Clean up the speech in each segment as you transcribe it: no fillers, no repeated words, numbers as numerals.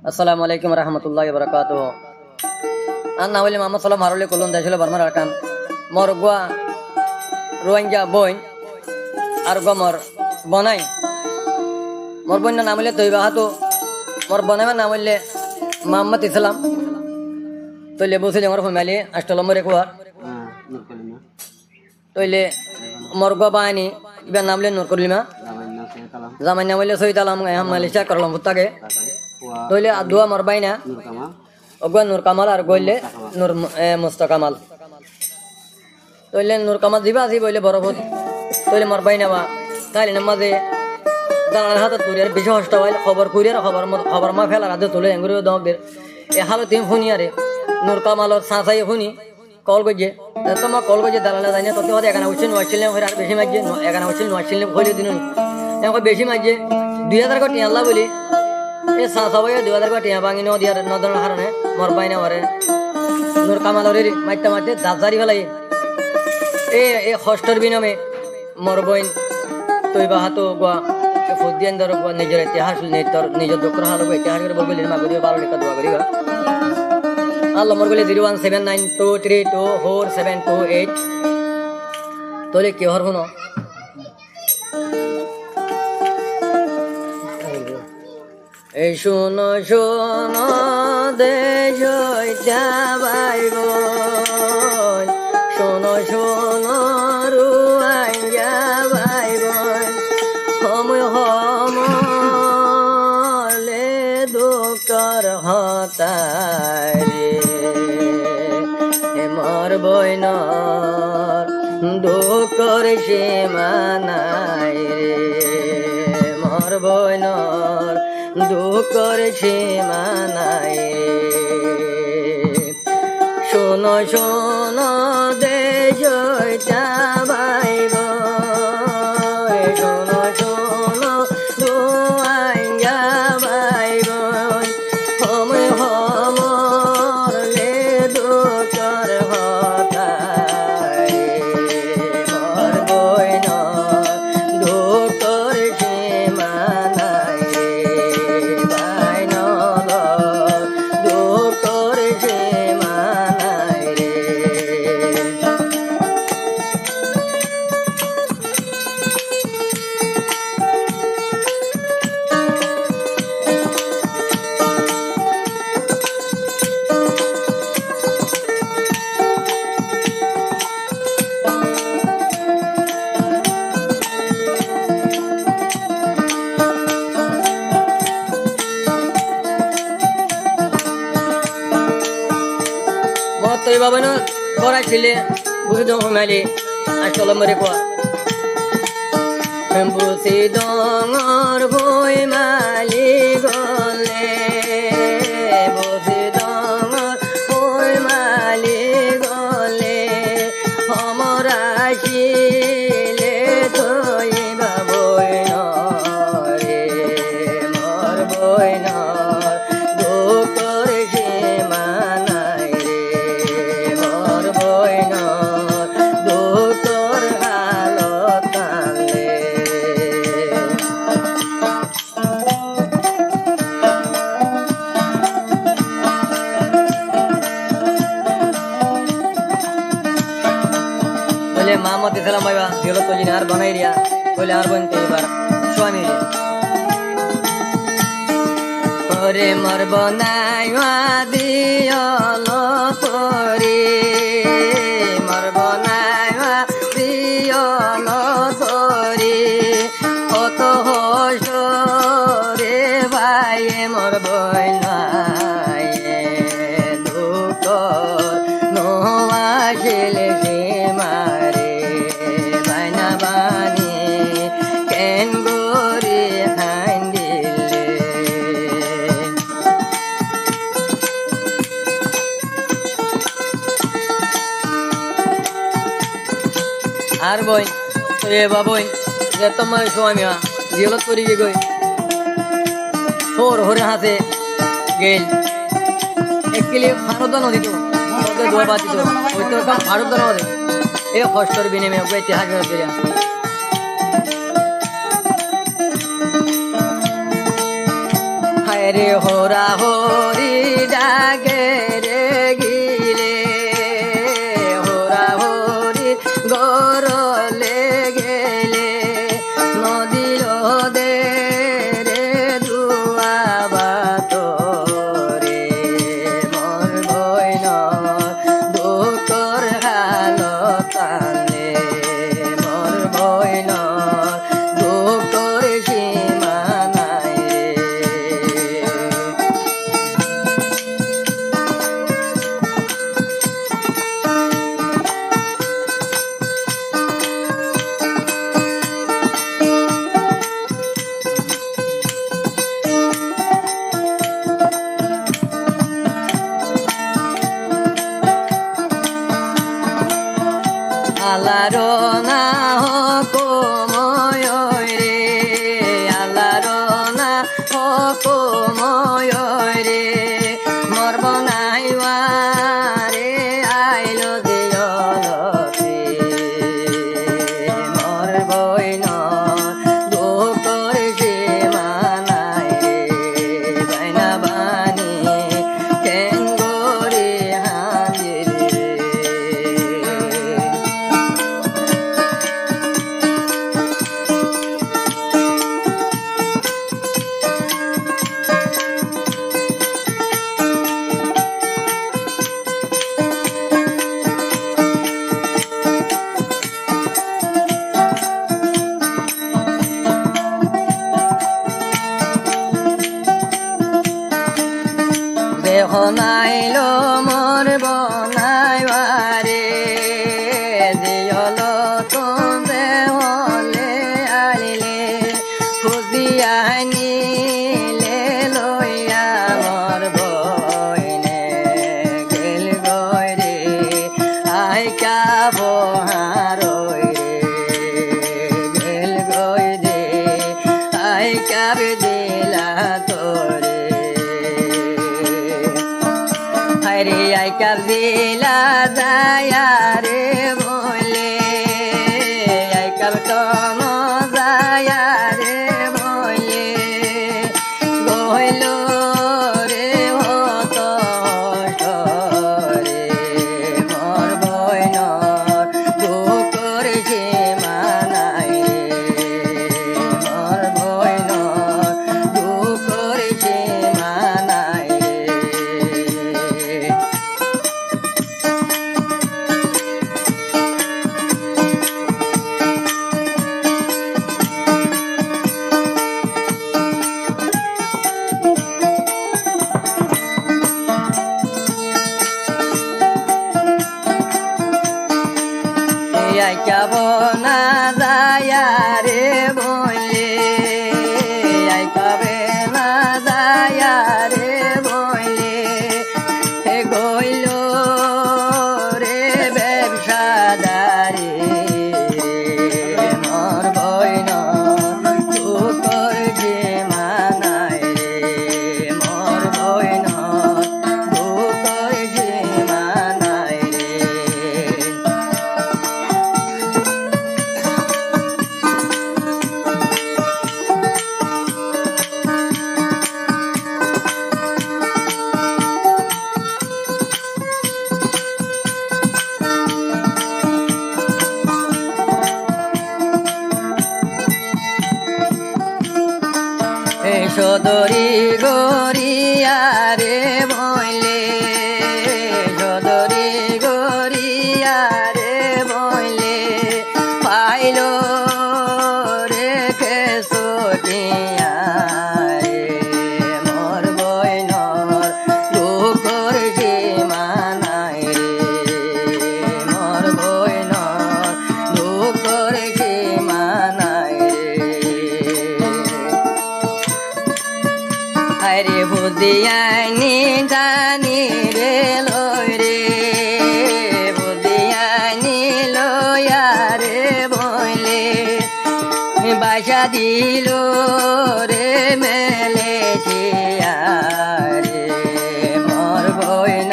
আসসালামু আলাইকুম রহমতুল্লাহি বারাকাতুহু। আর না হইলে মোহাম্মদ সাল্লাম হারলে কলন দেশলে বারমার আরকান মোর গোয়া রোহিঙ্গা বইন আর গমর বনাই মোর বইন নাম হইলে তৈবা হাতো মোর বনাইবার নাম হইলে মোহাম্মদ ইসলাম তৈলে বসে আমার ফ্যামিলি আষ্টলম্বর একুয়ার তৈলে মোর গোয়া বাহিনী ইবার নাম হইলে নূর কলিমা জামাই নাম হইলে সৈয়দ আলম মালয়েশিয়া করলাম ফুত্তাকে তৈলে আদুয়া মোর বাইনা অগুয়া নূর কামাল আর গইলে নূর মুস্তাকামাল তৈলে নূর কামাল দিবা আসি বইলে বরফত তৈলে মোর বাইনা বা তাইলে নামাজে দালাল হাতে তুরিয়ার বেশি হস্ত হইলে খবর কুরিয়ার খবর মা ফেলার হাতে তুলে এঙ্গুরি দমদের এ হালো তিন ফুনিয়ারে নূর কামালর সাঁচাই ফুনি কল গজে তোমার কল গজে দালালে যাই না তত হতে এখানে উঠছিল নোয়াছিল আর বেশি মাঝে এখানে উঠছিল নোয়াছিল হইলে দিন এখন বেশি মাঝে 2000 কোটি আল্লাহ বলি এ সাঁচাবাই 2000 কোটি ভাঙি নদিয়ার নদনের হারণে মর বাইনা মারে নূর কামালরের মাইতে মাইতে দাজারি ফেলাই এ হস্টর বিনামে মর বইন তৈবা হাতো গোয়া ফুদিয়ান ধর নিজের ইতিহাস নিজের দুঃখ হাল ইতিহাস করে বলবি মা করিবা 12 লেখা দোয়া করিবা আল্লাহ মর বলে 01792324728 তোলে কি হর হনো এই শোনো শোনো দেশ ভাইব শোনো শোনো রুয়াইয়া ভাইব হম হমলে দুঃখর হতারে মর বইনর দুঃখর সীমানাই রে মর বইনর দুঃখর সীমানাই শোনো শোনো দেশ ভাইব শোনো শোনো দুয়াইয়া ভাইব হম হমলে দুঃখর হতাই মর বইন দুঃখর সীমানাই বাইন দুঃখর সীমানাই রে মতই বাবা না করাইছিলে বুঝি দম ফ্যামিলি আষ্টলম্বরে কোয়া বুঝি দঙর বই মালি গলে বুঝি দঙর বই মালি গলে हमरा শিলে তৈবা বই রে মর বই দুঃখর সীমানাই রে মর বই দুঃখর হালত কান্দে বলে মোহাম্মদ ইসলাম ভাইবা দিল তো আর বানাই রিয়া বলে আর বনতে এবার স্বামী রে ওরে মর বনাইয়া দিয়ল তোরে মর বনাইয়া দিয়ল তোরে কত হসরে ভাই মর বনাই দুঃখ নোয়াশিলে মারে বাইনা বানি কেন গরি হান্দিলে আর বই এ বাবই যে তোমার স্বামী জিলত করি গই হোর হরে হাতে গেল একলি ভারত নদী তো দোয়া বাতি তো ওই তো ভারত নদী এ কষ্টর বিনিময়ে ইতিহাস করিয়া হায় রে হোরা হরি ডাকে রে গিলে হোরা হরি গরলে গেলে নদীর দে রে দুয়াবা তোরে মোর বইন দুঃখর হালত আনলে মোর বইন দুঃখর সীমা নাই আল্লাহর না হুকুময় রে আল্লাহর না হুকুময় রে মরব নাইওয়ারে আইলো দিয়লতে মর বইন দুঃখর সীমা নাই রে বাইনা বানি কেন গরি হাজির দেহ নাইলো মোর বনাইবারে দিয়ল তোম দেহলে আলিলে খুঁজিয়া নিলে লইয়া মোর বইনে গেল গই রে আইকা বহারই রে গেল গই রে আইকা দিলা তোরে হরে আইকা দিলা দায়া রে বলে আইকা তন দায়া রে বলে গইল রে হত রে মোর বইন দুঃখর সীমা নাই রে মোর বইন দুঃখর সীমা নাই রে আইকা বনা দায়া রে বলে আইকা বেনা দায়া রে বলে হে গইল রে ব্যবসাদারি মোর বইন দুঃখর সীমা নাই রে মোর বইন দুঃখর সীমা নাই রে সদরি গরিয়া রে বইলে সদরি গরিয়া রে বইলে পাইল রে কেসটিয়া রে মোর বইনর দুঃখর সীমা নাই রে মোর বইনর দুঃখর সীমা নাই রে রে বুদ্ধিয়ানি জানি রে লই রে বুদ্ধিয়ানি লয়া রে বইলে বাসা দিল রে মেলে রে মোর বইন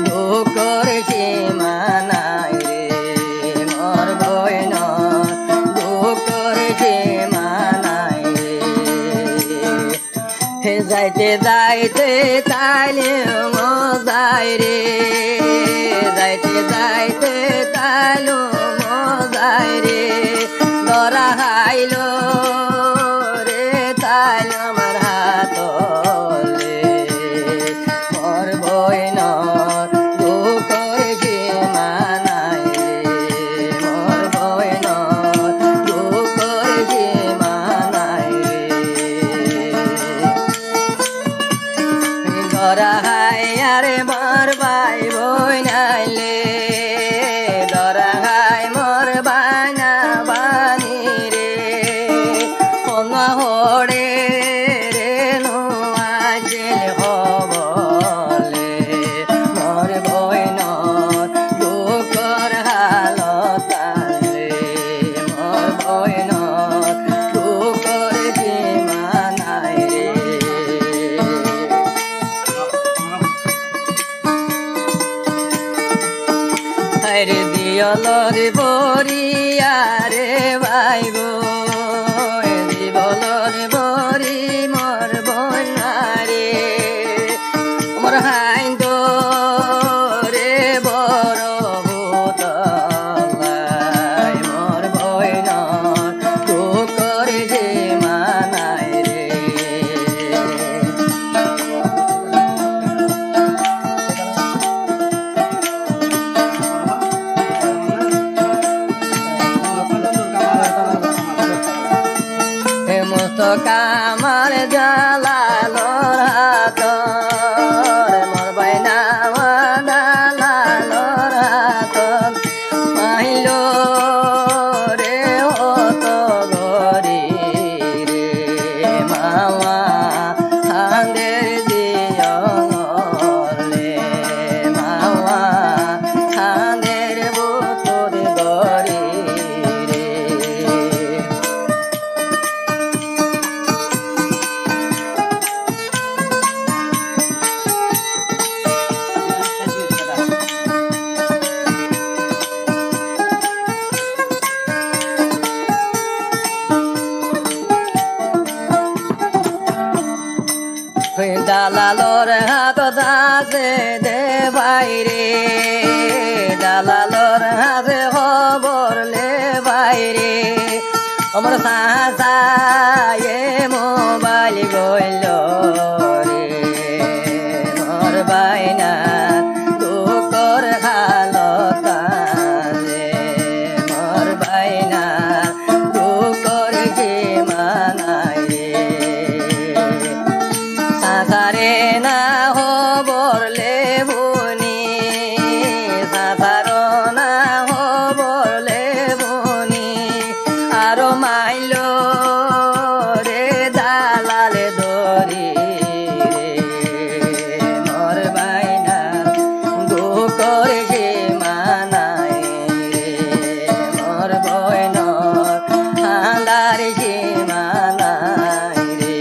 দুঃখর সীমা নাই রে মোর বইন দুঃখর সীমা নাই রে যাইতে যাইতে তাইলে মজাই রে যাইতে যাইতে তাইলো মজাই রে ধরা হাইলো রে তাইল আমার হাতলে মোর বইন দুঃখর সীমানাই রে মোর বইন দুঃখর সীমানাই রে ধরা হাই আরে মোর ভাই বইনাইলে ধরা হাই মোর বানা বানি রে কোনা হড়ে রে নোয়াজেল হবলে মোর বইন দুঃখর হালতালে মোর বইন দুঃখর সীমানাই রে রে দিয়লরে বরিয়ারে ভাইব দিবলরে বরি মোর বনারে মোর হাইন্দ রে বড় ভূতলাই মোর বইন দুঃখর সীমানাই রে কামার জালালোর হাতর মোর বাইনা জালালোর হাতর মাইল রে হত গরি রে মাওয়া হাঁদের দিয়লে মাওয়া হাঁদের বুতর গরি রে দালালোর হাত দাসে দে বাইরে দালালোর হাতে খবর লে বাইরে আমার সাহায্যে মোবাইল গইল রে মোর বাইনা দুঃখর হালতালে মোর বাইনা দুঃখর সীমানাই সাঁতারে না হবরলে বুনি সাঁতার না হবরলে বুনি আরো মাইল রে দালালে দরি রে মোর বাইনা দুঃখর সীমানাই রে মোর বইন হাঁদার সীমানাই রে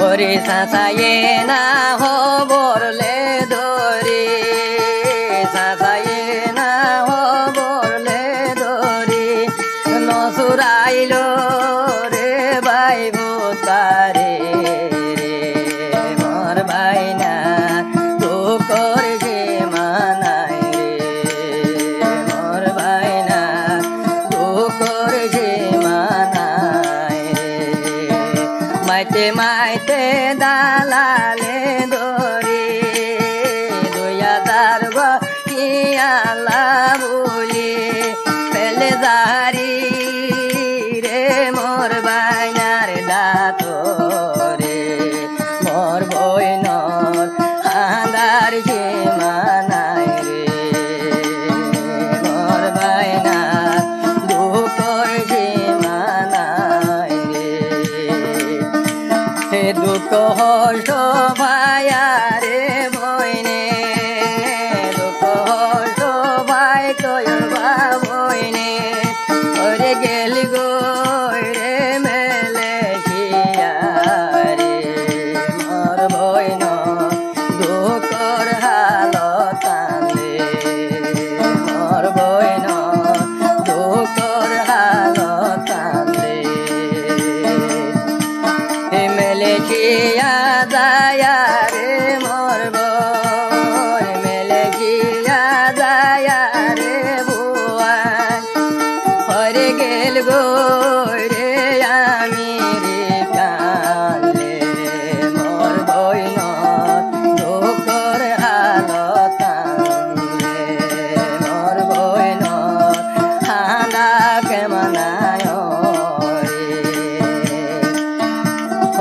ওরে সাঁসায়ে না হবরলে দরি সাঁসায়ে না হবরলে দরি নসুরাইল রে ভাই ভূতারে রে মোর বাইনা দুঃখর সীমানাই রে মোর বাইনা দুঃখর সীমানাই রে মাইতে মাইতে দালালে দরি 2000 গিয়ালা বলি পেলে জারি রে মোর বাইনার দাতরে মোর বইনর হাঁদার সীমানাই রে মোর বাইনার দুঃখর সীমানাই রে দুঃখ হর্ষ ভাইয়ারে বইনে দুঃখ হর্ষ ভাই তোর বইনে ওরে গেলি গো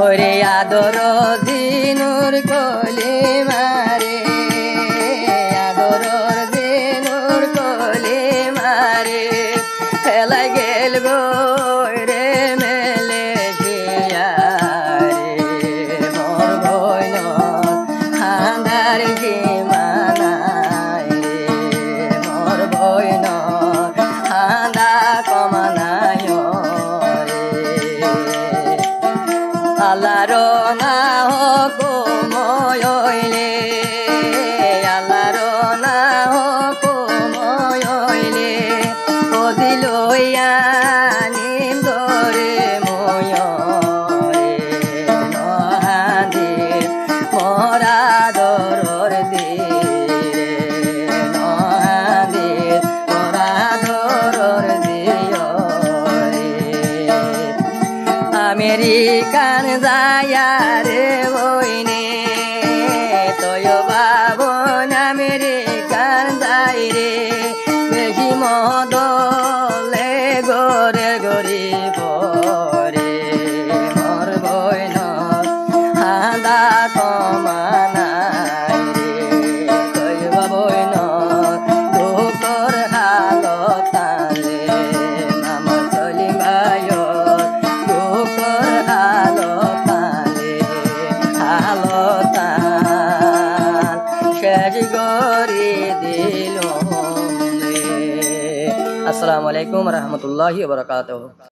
ওরে আদর দিনুর কলি মারে আদর দিনুর কলি মারে খেলা গেল গো রে মেলে মোর বইন হাঁদার জিমানায় মোর বইন হাঁদা কমানায় আল্লাহর না হুকুমইলে আল্লাহর না হুকুমইলে ওদিলইয়া নিম ধরে ময়রে নহাদি মোরা দরর দিরে নহাদি মোরা দরর দিও আমেরিকান যায়া রে বইনে তয় বাবন আমেরিকান যাই রে বেশি মদলে গরে গরি পরে মোর বইন হাঁদা কমানাই রে তয় বাবন দুঃখর হালতালে নাম চলি ভাই আসসালামু আলাইকুম রহমতুল্লাহি ওয়া বারাকাতুহু।